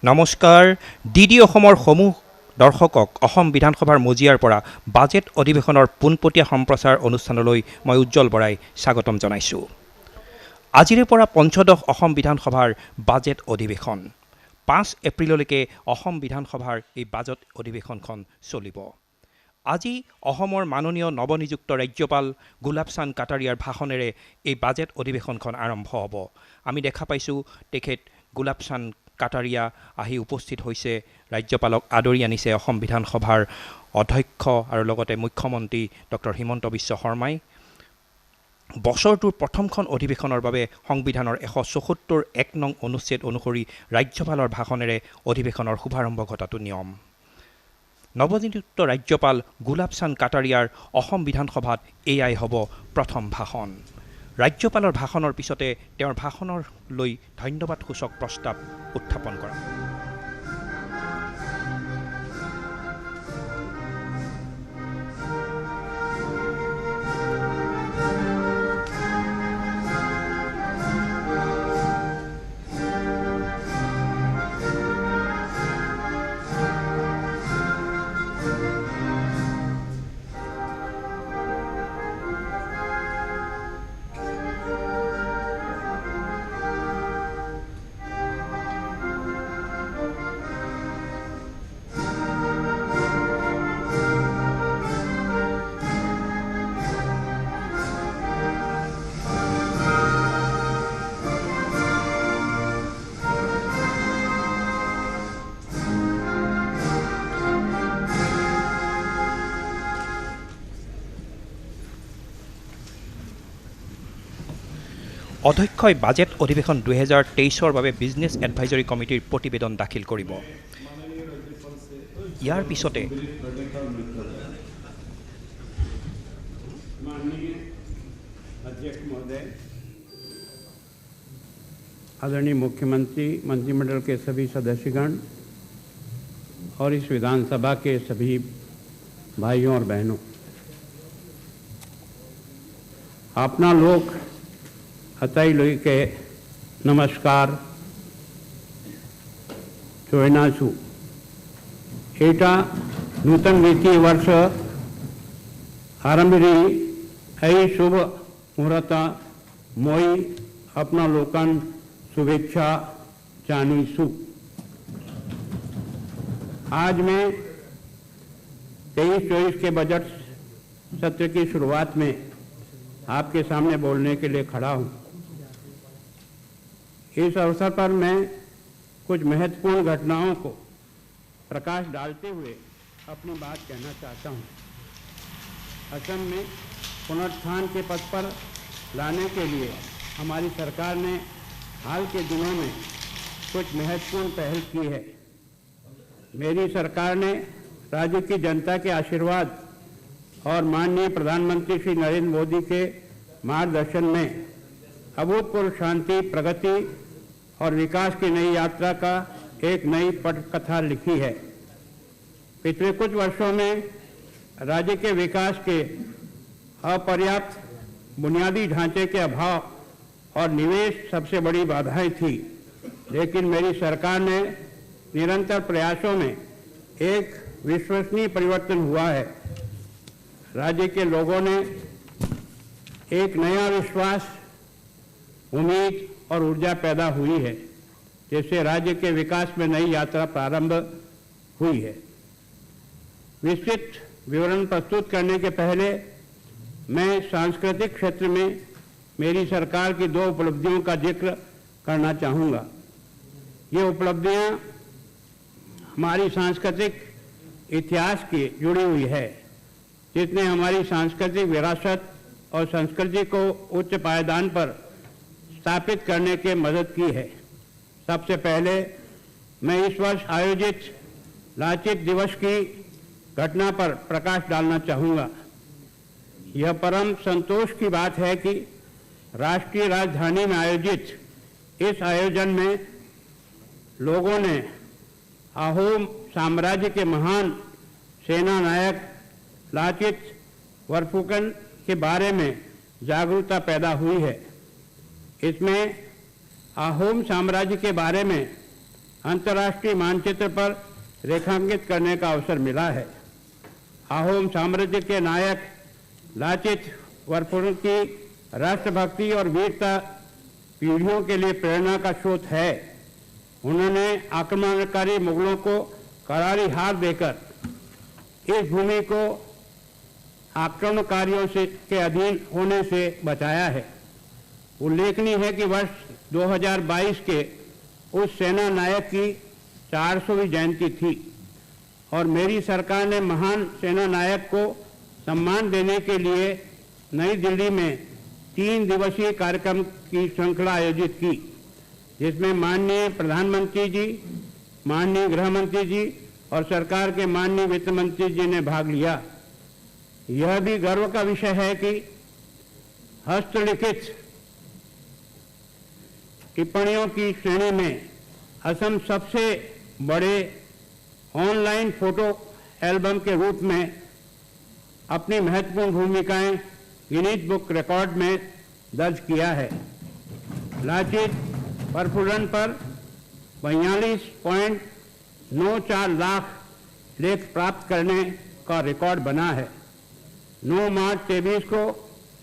নমস্কাৰ ডিডি অসমৰ সমূহ দৰ্শকক অসম বিধানসভাৰ মজিয়াৰ পৰা বাজেট অধিৱেশনৰ পোনপটীয়া সম্প্ৰচাৰ অনুষ্ঠানলৈ মই উজ্জ্বল বৰাই স্বাগতম জনাইছোঁ। আজিৰে পৰা পঞ্চদশ অসম বিধানসভাৰ বাজেট অধিৱেশন 5 এপ্ৰিললৈকে অসম বিধানসভাৰ এই বাজেট অধিৱেশনখন চলিব। আজি অসমৰ মাননীয় নৱনিযুক্ত ৰাজ্যপাল গুলাব চান্দ কাটাৰিয়াৰ ভাষণেৰে এই বাজেট অধিৱেশনখন আৰম্ভ হ'ব। আমি দেখা পাইছোঁ তেখেত গুলাব চান্দ কাটাৰিয়া আহি উপস্থিত হৈছে, ৰাজ্যপালক আদৰি আনিছে অসম বিধানসভাৰ অধ্যক্ষ আৰু লগতে মুখ্যমন্ত্ৰী ডক্টৰ হিমন্ত বিশ্ব শৰ্মাই। বছৰটোৰ প্ৰথমখন অধিৱেশনৰ বাবে সংবিধানৰ 174 নং অনুচ্ছেদ অনুসৰি ৰাজ্যপালৰ ভাষণেৰে অধিৱেশনৰ শুভাৰম্ভ ঘটাটো নিয়ম। নৱনিযুক্ত ৰাজ্যপাল গুলাব চান্দ কাটাৰিয়াৰ অসম বিধানসভাত এয়াই হ'ব প্ৰথম ভাষণ। ৰাজ্যপালৰ ভাষণৰ পিছতে তেওঁৰ ভাষণৰ লৈ ধন্যবাদসূচক প্ৰস্তাৱ উত্থাপন কৰা। অধ্যক্ষই বাজেট অধিৱেশন 2023-ৰ বাবে বিজনেছ এডভাইজৰী কমিটিৰ প্ৰতিবেদন দাখিল কৰিব। ইয়াৰ পিছতে आदरणीय मुख्यमंत्री, मंत्रिमंडल के सभी सदस्यगण और इस विधानसभा के सभी भाइयों और बहनों, अपना लोग अतई लोई के नमस्कार चोयनासु एटा नूतन वित्तीय वर्ष आरंभी ऐ शुभ मुहूर्त मोई अपना लोकन शुभेच्छा जानीसु। आज मैं 23-24 के बजट सत्र की शुरुआत में आपके सामने बोलने के लिए खड़ा हूं। इस अवसर पर मैं कुछ महत्वपूर्ण घटनाओं को प्रकाश डालते हुए अपनी बात कहना चाहता हूं। असम में पुनरुत्थान के पथ पर लाने के लिए हमारी सरकार ने हाल के दिनों में कुछ महत्वपूर्ण पहल की है। मेरी सरकार ने राज्य की जनता के आशीर्वाद और माननीय प्रधानमंत्री श्री नरेंद्र मोदी के मार्गदर्शन में अभूतपूर्व शांति, प्रगति और विकास की नई यात्रा का एक नई पटकथा लिखी है। पिछले कुछ वर्षों में राज्य के विकास के अपर्याप्त बुनियादी ढांचे के अभाव और निवेश सबसे बड़ी बाधाएं थी, लेकिन मेरी सरकार ने निरंतर प्रयासों में एक विश्वसनीय परिवर्तन हुआ है। राज्य के लोगों ने एक नया विश्वास, उम्मीद और ऊर्जा पैदा हुई है, जिससे राज्य के विकास में नई यात्रा प्रारंभ हुई है। विस्तृत विवरण प्रस्तुत करने के पहले मैं सांस्कृतिक क्षेत्र में मेरी सरकार की 2 उपलब्धियों का जिक्र करना चाहूँगा। ये उपलब्धियाँ हमारी सांस्कृतिक इतिहास की जुड़ी हुई है, जिसने हमारी सांस्कृतिक विरासत और संस्कृति को उच्च पायदान पर स्थापित करने के मदद की है। सबसे पहले मैं इस वर्ष आयोजित लाचित दिवस की घटना पर प्रकाश डालना चाहूँगा। यह परम संतोष की बात है कि राष्ट्रीय राजधानी में आयोजित इस आयोजन में लोगों ने अहोम साम्राज्य के महान सेना नायक लाचित बोरफुकन के बारे में जागरूकता पैदा हुई है। इसमें अहोम साम्राज्य के बारे में अंतर्राष्ट्रीय मानचित्र पर रेखांकित करने का अवसर मिला है। अहोम साम्राज्य के नायक लाचित बरफुकन की राष्ट्रभक्ति और वीरता पीढ़ियों के लिए प्रेरणा का स्रोत है। उन्होंने आक्रमणकारी मुगलों को करारी हार देकर इस भूमि को आक्रमणकारियों से के अधीन होने से बचाया है। उल्लेखनीय है कि वर्ष 2022 के उस सेना नायक की 400वीं जयंती थी और मेरी सरकार ने महान सेना नायक को सम्मान देने के लिए नई दिल्ली में 3 दिवसीय कार्यक्रम की श्रृंखला आयोजित की, जिसमें माननीय प्रधानमंत्री जी, माननीय गृह मंत्री जी और सरकार के माननीय वित्त मंत्री जी ने भाग लिया। यह भी गर्व का विषय है कि हस्तलिखित टिप्पणियों की श्रेणी में असम सबसे बड़े ऑनलाइन फोटो एल्बम के रूप में अपनी महत्वपूर्ण भूमिकाएं गिनीज बुक रिकॉर्ड में दर्ज किया है। लाचित बरफुकन पर 42.94 लाख लेख प्राप्त करने का रिकॉर्ड बना है। 9 मार्च 23 को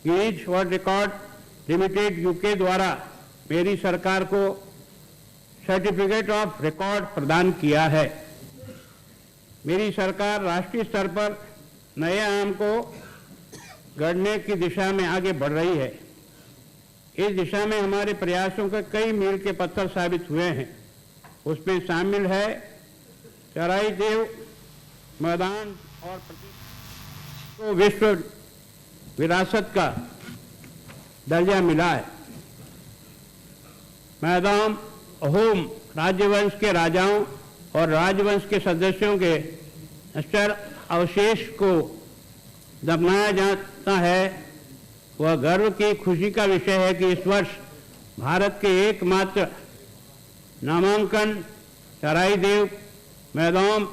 Guinness world record limited UK द्वारा मेरी सरकार को सर्टिफिकेट ऑफ रिकॉर्ड प्रदान किया है। मेरी सरकार राष्ट्रीय स्तर पर नए आयाम को गढ़ने की दिशा में आगे बढ़ रही है। इस दिशा में हमारे प्रयासों के कई मील के पत्थर साबित हुए हैं। उसमें शामिल है चराईदेव मैदान और को विश्व विरासत का दर्जा मिला है। मैदान अहोम राजवंश के राजाओं और राजवंश के सदस्यों के अक्षर अवशेष को दफनाया जाता है। वह गर्व की खुशी का विषय है कि इस वर्ष भारत के एकमात्र नामांकन चराईदेव मैदान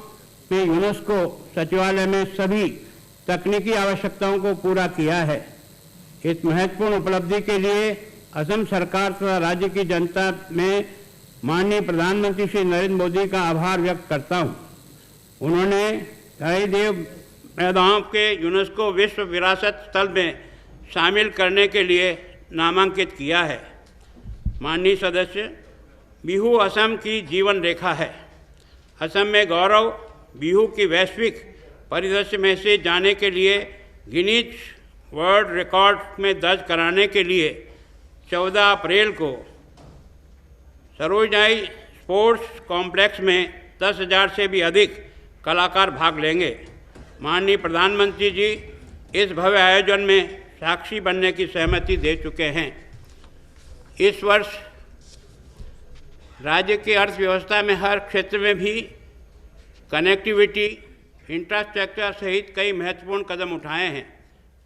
में यूनेस्को सचिवालय में सभी तकनीकी आवश्यकताओं को पूरा किया है। इस महत्वपूर्ण उपलब्धि के लिए असम सरकार तथा राज्य की जनता में माननीय प्रधानमंत्री श्री नरेंद्र मोदी का आभार व्यक्त करता हूं। उन्होंने चराईदेव मैदान के यूनेस्को विश्व विरासत स्थल में शामिल करने के लिए नामांकित किया है। माननीय सदस्य, बिहू असम की जीवन रेखा है। असम में गौरव बिहू की वैश्विक परिदृश्य में से जाने के लिए गिनीज वर्ल्ड रिकॉर्ड में दर्ज कराने के लिए 14 अप्रैल को सरोजनाई स्पोर्ट्स कॉम्प्लेक्स में 10,000 से भी अधिक कलाकार भाग लेंगे। माननीय प्रधानमंत्री जी इस भव्य आयोजन में साक्षी बनने की सहमति दे चुके हैं। इस वर्ष राज्य की अर्थव्यवस्था में हर क्षेत्र में भी कनेक्टिविटी, इंफ्रास्ट्रक्चर सहित कई महत्वपूर्ण कदम उठाए हैं।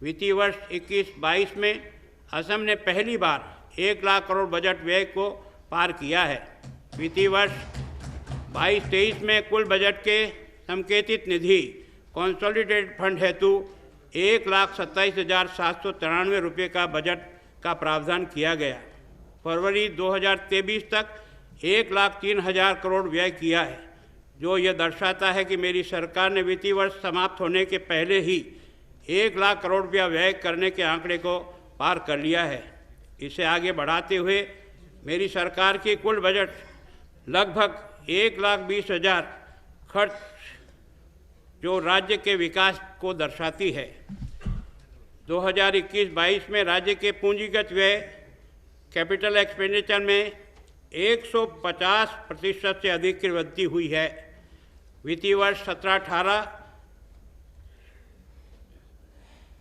वित्तीय वर्ष 21-22 में असम ने पहली बार 1 लाख करोड़ बजट व्यय को पार किया है। वित्तीय वर्ष 22-23 में कुल बजट के संकेतित निधि कंसोलिडेटेड फंड हेतु 1,27,793 रुपये का बजट का प्रावधान किया गया। फरवरी 2023 तक 1,03,000 करोड़ व्यय किया है, जो यह दर्शाता है कि मेरी सरकार ने वित्तीय वर्ष समाप्त होने के पहले ही 1 लाख करोड़ रुपया व्यय करने के आंकड़े को पार कर लिया है। इसे आगे बढ़ाते हुए मेरी सरकार की कुल बजट लगभग 1,20,000 खर्च जो राज्य के विकास को दर्शाती है। 2021-22 में राज्य के पूंजीगत व्यय कैपिटल एक्सपेंडिचर में 150% से अधिक की वृद्धि हुई है। वित्तीय वर्ष 17-18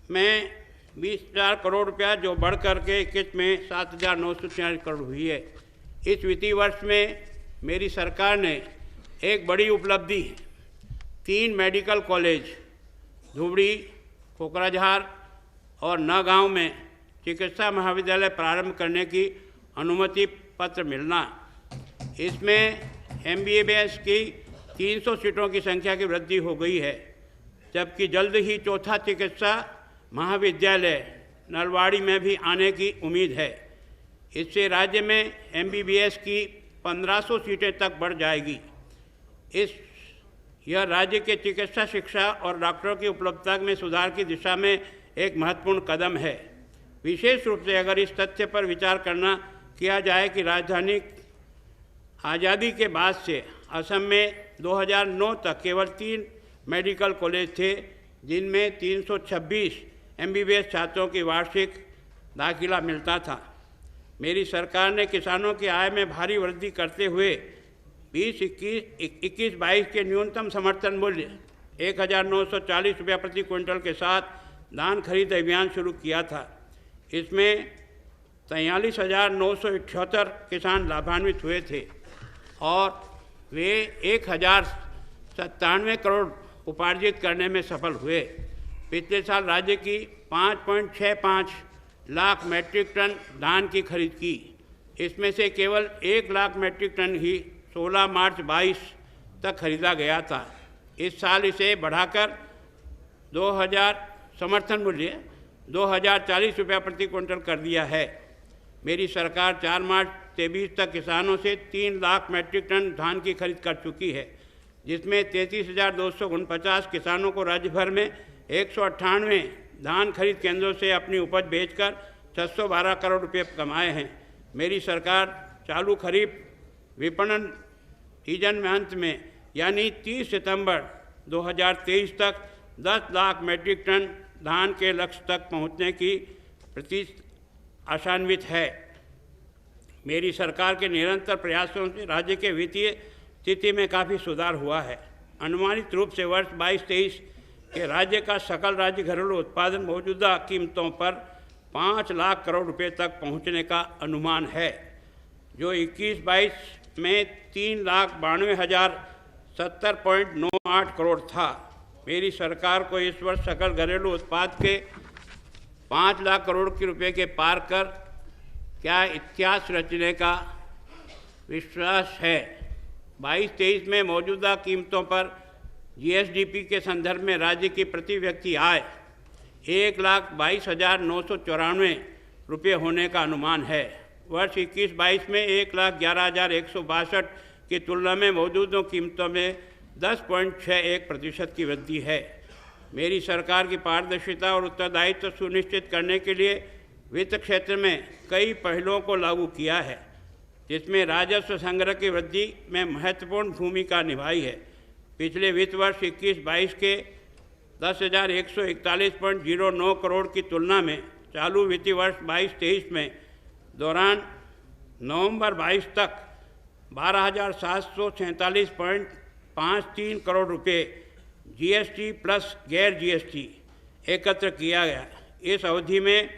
में 20,000 करोड़ रुपया जो बढ़ करके 21 में 7,946 करोड़ हुई है। इस वित्तीय वर्ष में मेरी सरकार ने एक बड़ी उपलब्धि 3 मेडिकल कॉलेज धुबरी, कोकराझार और नगांव में चिकित्सा महाविद्यालय प्रारंभ करने की अनुमति पत्र मिलना। इसमें MBBS की 300 सीटों की संख्या की वृद्धि हो गई है, जबकि जल्द ही चौथा चिकित्सा महाविद्यालय नलवाड़ी में भी आने की उम्मीद है। इससे राज्य में MBBS की 1500 सीटें तक बढ़ जाएगी। यह राज्य के चिकित्सा शिक्षा और डॉक्टरों की उपलब्धता में सुधार की दिशा में एक महत्वपूर्ण कदम है। विशेष रूप से अगर इस तथ्य पर विचार किया जाए कि राजधानी आज़ादी के बाद से असम में 2009 तक केवल 3 मेडिकल कॉलेज थे, जिनमें 326 MBBS छात्रों की वार्षिक दाखिला मिलता था। मेरी सरकार ने किसानों की आय में भारी वृद्धि करते हुए 21-22 के न्यूनतम समर्थन मूल्य 1940 रुपये प्रति क्विंटल के साथ धान खरीद अभियान शुरू किया था। इसमें 43,978 किसान लाभान्वित हुए थे और वे 1,097 करोड़ उपार्जित करने में सफल हुए। पिछले साल राज्य की 5.65 लाख मैट्रिक टन धान की खरीद की। इसमें से केवल 1 लाख मैट्रिक टन ही 16 मार्च 22 तक खरीदा गया था। इस साल इसे बढ़ाकर 2000 समर्थन मूल्य 2040 रुपये प्रति क्विंटल कर दिया है। मेरी सरकार 4 मार्च 23 तक किसानों से 3 लाख मैट्रिक टन धान की खरीद कर चुकी है, जिसमें 33,249 किसानों को राज्य भर में 198 धान खरीद केंद्रों से अपनी उपज बेचकर 612 करोड़ रुपये कमाए हैं। मेरी सरकार चालू खरीफ विपणन सीजन में अंत में यानी 30 सितंबर 2023 तक 10 लाख मैट्रिक टन धान के लक्ष्य तक पहुंचने की प्रति आशान्वित है। मेरी सरकार के निरंतर प्रयासों से राज्य के वित्तीय स्थिति में काफ़ी सुधार हुआ है। अनुमानित रूप से वर्ष 22-23 के राज्य का सकल राज्य घरेलू उत्पादन मौजूदा कीमतों पर 5 लाख करोड़ रुपए तक पहुंचने का अनुमान है, जो 21-22 में 3,92,070.98 करोड़ था। मेरी सरकार को इस वर्ष सकल घरेलू उत्पाद के 5 लाख करोड़ के रुपए के पार कर क्या इतिहास रचने का विश्वास है। 22-23 में मौजूदा कीमतों पर GSDP के संदर्भ में राज्य की प्रति व्यक्ति आय 1,22,994 रुपये होने का अनुमान है। वर्ष 21-22 में 1,11,162 की तुलना में मौजूदा कीमतों में 10.61% की वृद्धि है। मेरी सरकार की पारदर्शिता और उत्तरदायित्व सुनिश्चित करने के लिए वित्त क्षेत्र में कई पहलों को लागू किया है, जिसमें राजस्व संग्रह की वृद्धि में महत्वपूर्ण भूमिका निभाई है। पिछले वित्त वर्ष 21-22 के 10,141.09 करोड़ की तुलना में चालू वित्तीय वर्ष 22-23 में दौरान नवंबर 22 तक 12,746.53 करोड़ रुपये GST प्लस गैर GST एकत्र किया गया। इस अवधि में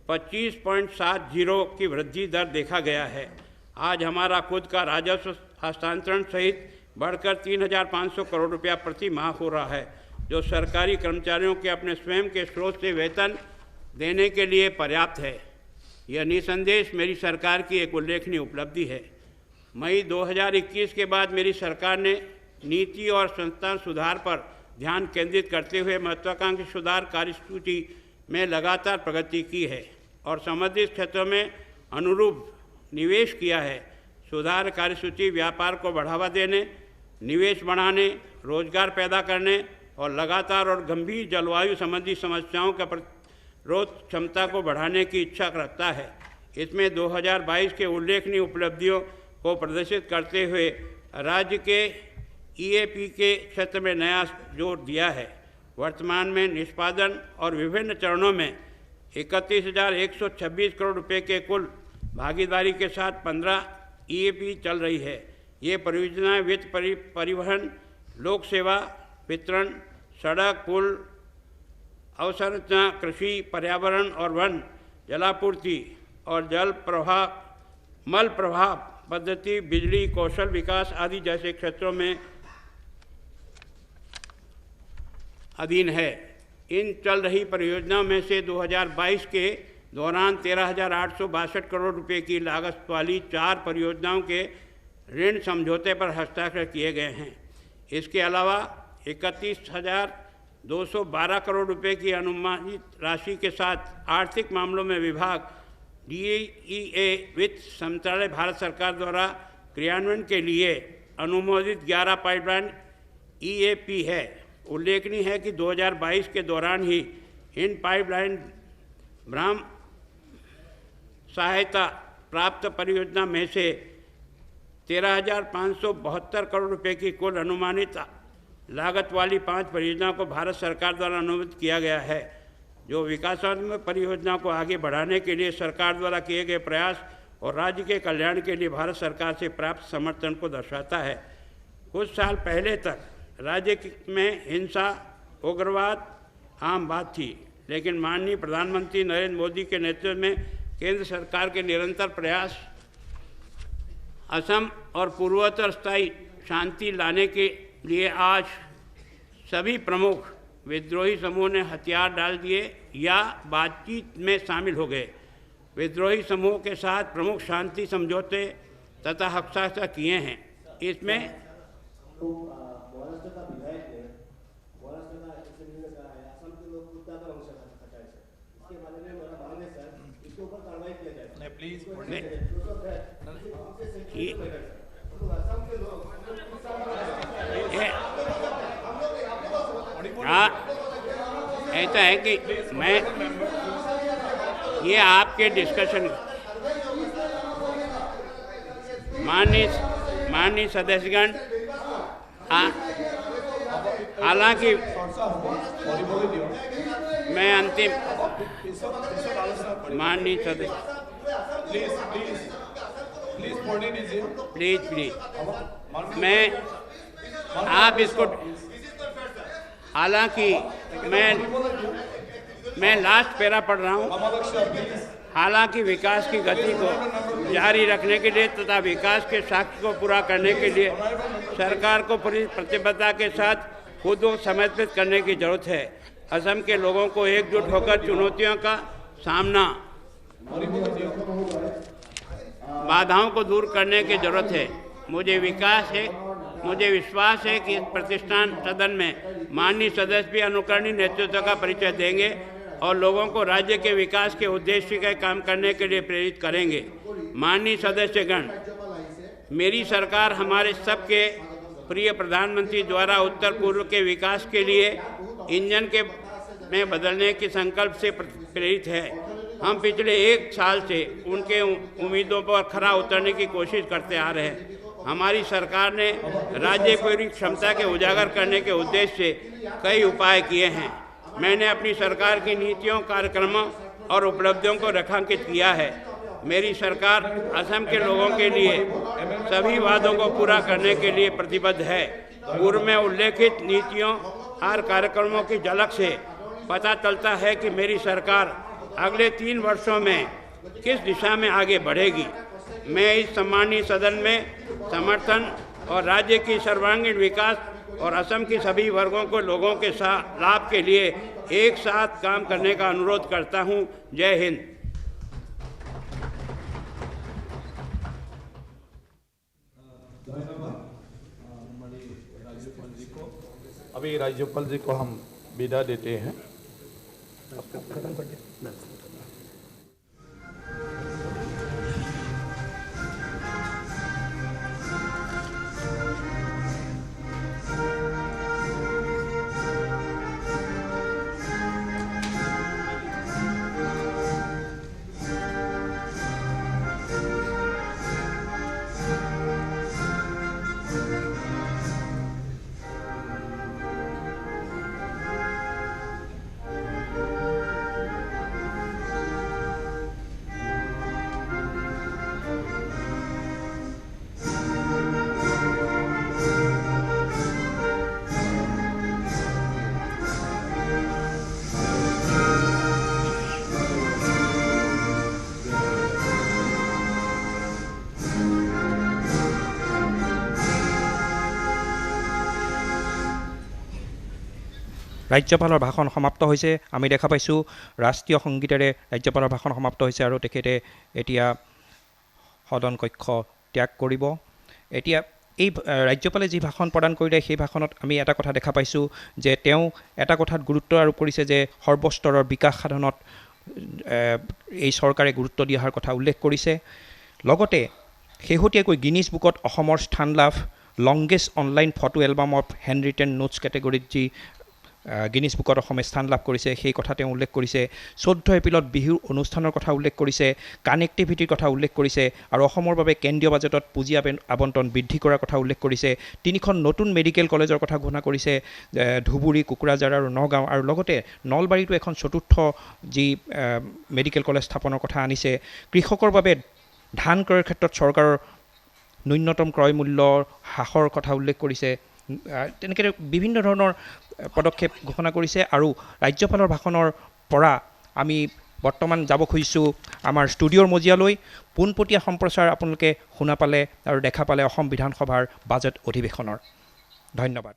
25.70 की वृद्धि दर देखा गया है। आज हमारा खुद का राजस्व हस्तांतरण सहित बढ़कर 3,500 करोड़ रुपया प्रति माह हो रहा है, जो सरकारी कर्मचारियों के अपने स्वयं के स्रोत से वेतन देने के लिए पर्याप्त है। यह निसंदेह मेरी सरकार की एक उल्लेखनीय उपलब्धि है। मई 2021 के बाद मेरी सरकार ने नीति और संस्थान सुधार पर ध्यान केंद्रित करते हुए महत्वाकांक्षी सुधार कार्यसूची में लगातार प्रगति की है और संबंधित क्षेत्रों में अनुरूप निवेश किया है। सुधार कार्यसूची व्यापार को बढ़ावा देने, निवेश बढ़ाने, रोजगार पैदा करने और लगातार और गंभीर जलवायु संबंधी समस्याओं का प्रतिरोध क्षमता को बढ़ाने की इच्छा रखता है। इसमें 2022 के उल्लेखनीय उपलब्धियों को प्रदर्शित करते हुए राज्य के EAP के क्षेत्र में नया जोर दिया है। वर्तमान में निष्पादन और विभिन्न चरणों में 31,126 करोड़ रुपए के कुल भागीदारी के साथ 15 EAP चल रही है। ये परियोजनाएं वित्त, परिवहन, लोक सेवा, वितरण, सड़क, पुल, अवसंरचना, कृषि, पर्यावरण और वन, जलापूर्ति और जल प्रवाह, मल प्रवाह पद्धति, बिजली, कौशल विकास आदि जैसे क्षेत्रों में अधीन है। इन चल रही परियोजनाओं में से 2022 के दौरान 13,862 करोड़ रुपए की लागत वाली 4 परियोजनाओं के ऋण समझौते पर हस्ताक्षर किए गए हैं। इसके अलावा 31,212 करोड़ रुपए की अनुमानित राशि के साथ आर्थिक मामलों में विभाग DEA वित्त मंत्रालय भारत सरकार द्वारा क्रियान्वयन के लिए अनुमोदित 11 पाइपलाइन EAP है। उल्लेखनीय है कि 2022 के दौरान ही इन पाइपलाइन ब्रह्म सहायता प्राप्त परियोजना में से 13,572 करोड़ रुपए की कुल अनुमानित लागत वाली 5 परियोजनाओं को भारत सरकार द्वारा अनुमोदित किया गया है, जो विकासात्मक परियोजनाओं को आगे बढ़ाने के लिए सरकार द्वारा किए गए प्रयास और राज्य के कल्याण के लिए भारत सरकार से प्राप्त समर्थन को दर्शाता है। कुछ साल पहले तक राज्य में हिंसा, उग्रवाद आम बात थी, लेकिन माननीय प्रधानमंत्री नरेंद्र मोदी के नेतृत्व में केंद्र सरकार के निरंतर प्रयास असम और पूर्वोत्तर स्थायी शांति लाने के लिए आज सभी प्रमुख विद्रोही समूह ने हथियार डाल दिए या बातचीत में शामिल हो गए। विद्रोही समूह के साथ प्रमुख शांति समझौते तथा हस्ताक्षर किए हैं। इसमें ऐसा है कि मैं ये आपके डिस्कशन माननीय सदस्यगण, हालांकि मैं अंतिम माननीय सदस्य प्लीज मैं आप इसको, हालांकि मैं लास्ट पैरा पढ़ रहा हूँ। हालांकि विकास की गति को जारी रखने के लिए तथा विकास के साक्ष्य को पूरा करने के लिए सरकार को पूरी प्रतिबद्धता के साथ खुद को समर्पित करने की जरूरत है। असम के लोगों को एकजुट होकर चुनौतियों का सामना, बाधाओं को दूर करने की जरूरत है। मुझे विश्वास है कि इस प्रतिष्ठान सदन में माननीय सदस्य भी अनुकरणीय नेतृत्व का परिचय देंगे और लोगों को राज्य के विकास के उद्देश्य का काम करने के लिए प्रेरित करेंगे। माननीय सदस्यगण, मेरी सरकार हमारे सबके प्रिय प्रधानमंत्री द्वारा उत्तर पूर्व के विकास के लिए इंजन के में बदलने के संकल्प से प्रेरित है। हम पिछले 1 साल से उनके उम्मीदों पर खरा उतरने की कोशिश करते आ रहे हैं। हमारी सरकार ने राज्य पूरी क्षमता के उजागर करने के उद्देश्य से कई उपाय किए हैं। मैंने अपनी सरकार की नीतियों, कार्यक्रमों और उपलब्धियों को रेखांकित किया है। मेरी सरकार असम के लोगों के लिए सभी वादों को पूरा करने के लिए प्रतिबद्ध है। पूर्व में उल्लेखित नीतियों और कार्यक्रमों की झलक से पता चलता है कि मेरी सरकार अगले 3 वर्षों में किस दिशा में आगे बढ़ेगी। मैं इस सम्मानीय सदन में समर्थन और राज्य की सर्वांगीण विकास और असम की सभी वर्गों को लोगों के साथ लाभ के लिए एक साथ काम करने का अनुरोध करता हूं। जय हिंद। अभी राज्यपाल जी को हम विदा देते हैं। ৰাজ্যপালৰ ভাষণ সমাপ্ত হৈছে। আমি দেখা পাইছোঁ ৰাষ্ট্ৰীয় সংগীতেৰে ৰাজ্যপালৰ ভাষণ সমাপ্ত হৈছে আৰু তেখেতে এতিয়া সদন কক্ষ ত্যাগ কৰিব। এতিয়া এই ৰাজ্যপালে যি ভাষণ প্ৰদান কৰিলে সেই ভাষণত আমি এটা কথা দেখা পাইছোঁ যে তেওঁ এটা কথাত গুৰুত্ব আৰোপ কৰিছে যে সৰ্বস্তৰৰ বিকাশ সাধনত এই চৰকাৰে গুৰুত্ব দিয়াৰ কথা উল্লেখ কৰিছে। লগতে শেহতীয়াকৈ গিনিজ বুকত অসমৰ স্থান লাভ longest online photo album of hand written notes কেটেগৰীত যি গিনিজ বুকত অসমে স্থান লাভ কৰিছে সেই কথা তেওঁ উল্লেখ কৰিছে। 14 এপ্ৰিলত বিহুৰ অনুষ্ঠানৰ কথা উল্লেখ কৰিছে, কানেক্টিভিটিৰ কথা উল্লেখ কৰিছে আৰু অসমৰ বাবে কেন্দ্ৰীয় বাজেটত পুঁজি আবণ্টন বৃদ্ধি কৰাৰ কথা উল্লেখ কৰিছে। 3খন নতুন মেডিকেল কলেজৰ কথা ঘোষণা কৰিছে, ধুবুৰী, কোকৰাঝাৰ আৰু নগাঁও, আৰু লগতে নলবাৰীতো এখন চতুৰ্থ যি মেডিকেল কলেজ স্থাপনৰ কথা আনিছে। কৃষকৰ বাবে ধান ক্ৰয়ৰ ক্ষেত্ৰত চৰকাৰৰ ন্যূনতম ক্ৰয় মূল্যৰ হ্ৰাসৰ কথা উল্লেখ কৰিছে। তেনেকৈ বিভিন্ন ধৰণৰ পদক্ষেপ ঘোষণা কৰিছে। আৰু ৰাজ্যপালৰ ভাষণৰ পৰা আমি বৰ্তমান যাব খুজিছোঁ আমাৰ ষ্টুডিঅ'ৰ মজিয়ালৈ। পোনপটীয়া সম্প্ৰচাৰ আপোনালোকে শুনা পালে আৰু দেখা পালে অসম বিধানসভাৰ বাজেট অধিৱেশনৰ। ধন্যবাদ।